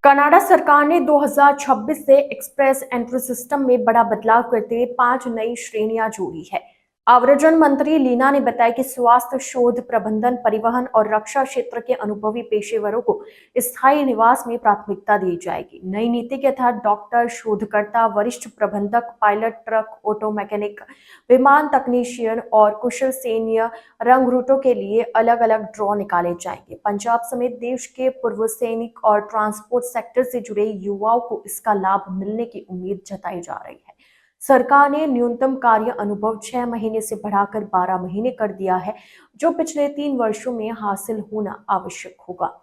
Canada सरकार ने 2026 से एक्सप्रेस एंट्री सिस्टम में बड़ा बदलाव करते हुए 5 नई श्रेणियां जोड़ी है। आव्रजन मंत्री लीना ने बताया कि स्वास्थ्य, शोध, प्रबंधन, परिवहन और रक्षा क्षेत्र के अनुभवी पेशेवरों को स्थायी निवास में प्राथमिकता दी जाएगी। नई नीति के तहत डॉक्टर, शोधकर्ता, वरिष्ठ प्रबंधक, पायलट, ट्रक, ऑटो मैकेनिक, विमान तकनीशियन और कुशल सैन्य रंगरूटों के लिए अलग अलग ड्रॉ निकाले जाएंगे। पंजाब समेत देश के पूर्व सैनिक और ट्रांसपोर्ट सेक्टर से जुड़े युवाओं को इसका लाभ मिलने की उम्मीद जताई जा रही है। सरकार ने न्यूनतम कार्य अनुभव 6 महीने से बढ़ाकर 12 महीने कर दिया है, जो पिछले 3 वर्षों में हासिल होना आवश्यक होगा।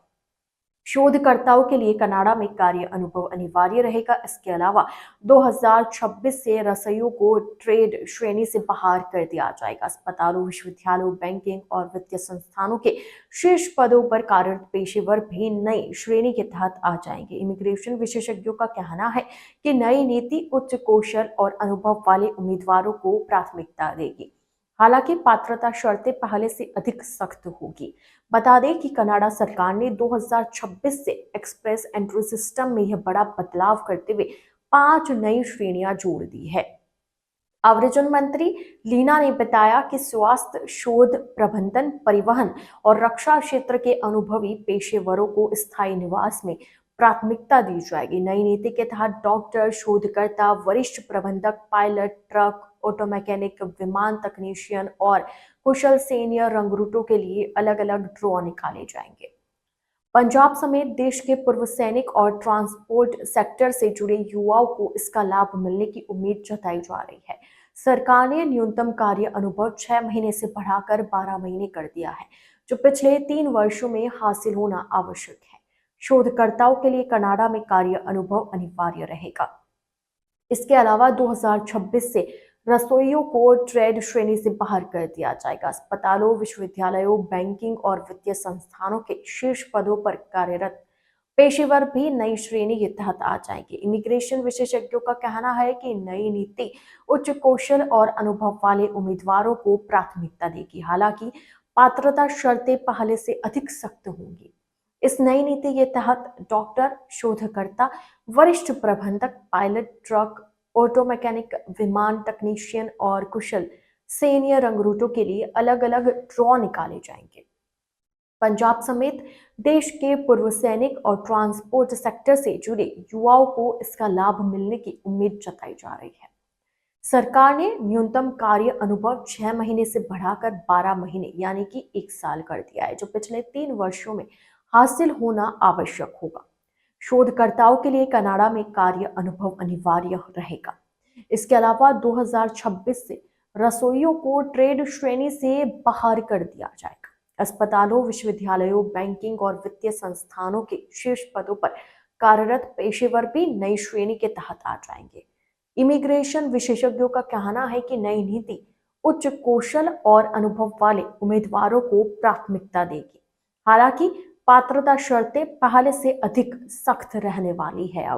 शोधकर्ताओं के लिए कनाडा में कार्य अनुभव अनिवार्य रहेगा। इसके अलावा 2026 से रसोइयों को ट्रेड श्रेणी से बाहर कर दिया जाएगा। अस्पतालों, विश्वविद्यालयों, बैंकिंग और वित्तीय संस्थानों के शीर्ष पदों पर कार्यरत पेशेवर भी नई श्रेणी के तहत आ जाएंगे। इमिग्रेशन विशेषज्ञों का कहना है कि नई नीति उच्च कौशल और अनुभव वाले उम्मीदवारों को प्राथमिकता देगी। हालांकि पात्रता शर्तें पहले से अधिक सख्त होगी। बता दें कि कनाडा सरकार ने 2026 से एक्सप्रेस एंट्री सिस्टम में यह बड़ा बदलाव करते हुए 5 नई श्रेणियां जोड़ दी है। आव्रजन मंत्री लीना ने बताया कि स्वास्थ्य, शोध, प्रबंधन, परिवहन और रक्षा क्षेत्र के अनुभवी पेशेवरों को स्थायी निवास में प्राथमिकता दी जाएगी। नई नीति के तहत डॉक्टर, शोधकर्ता, वरिष्ठ प्रबंधक, पायलट, ट्रक, ऑटो मैकेनिक, विमान तकनीशियन और कुशल सैन्य रंगरूटों के लिए अलग अलग ड्रॉ निकाले जाएंगे। पंजाब समेत देश के पूर्व सैनिक और ट्रांसपोर्ट सेक्टर से जुड़े युवाओं को इसका लाभ मिलने की उम्मीद जताई जा रही है। सरकार ने न्यूनतम कार्य अनुभव 6 महीने से बढ़ाकर 12 महीने कर दिया है, जो पिछले 3 वर्षों में हासिल होना आवश्यक है। शोधकर्ताओं के लिए कनाडा में कार्य अनुभव अनिवार्य रहेगा। इसके अलावा 2026 से रसोइयों को ट्रेड श्रेणी से बाहर कर दिया जाएगा। अस्पतालों, विश्वविद्यालयों, बैंकिंग और वित्तीय संस्थानों के शीर्ष पदों पर कार्यरत पेशेवर भी नई श्रेणी के तहत आ जाएंगे। इमिग्रेशन विशेषज्ञों का कहना है कि नई नीति उच्च कौशल और अनुभव वाले उम्मीदवारों को प्राथमिकता देगी। हालांकि पात्रता शर्तें पहले से अधिक सख्त होंगी। इस नई नीति के तहत डॉक्टर, शोधकर्ता, वरिष्ठ प्रबंधक, पायलट, ट्रक, ऑटो मैकेनिक, विमान तकनीशियन और कुशल सैन्य रंगरूटों के लिए अलग अलग ड्रॉ निकाले जाएंगे। पंजाब समेत देश के पूर्व सैनिक और ट्रांसपोर्ट सेक्टर से जुड़े युवाओं को इसका लाभ मिलने की उम्मीद जताई जा रही है। सरकार ने न्यूनतम कार्य अनुभव 6 महीने से बढ़ाकर 12 महीने यानी कि 1 साल कर दिया है, जो पिछले 3 वर्षों में हासिल होना आवश्यक होगा। शोधकर्ताओं के लिए कनाडा में कार्य अनुभव अनिवार्य रहेगा। इसके अलावा 2026 से रसोइयों को ट्रेड श्रेणी से बाहर कर दिया जाएगा। अस्पतालों, विश्वविद्यालयों, बैंकिंग और वित्तीय संस्थानों के शीर्ष पदों पर कार्यरत पेशेवर भी नई श्रेणी के तहत आ जाएंगे। इमिग्रेशन विशेषज्ञों का कहना है कि नई नीति उच्च कौशल और अनुभव वाले उम्मीदवारों को प्राथमिकता देगी। हालांकि पात्रता शर्तें पहले से अधिक सख्त रहने वाली है।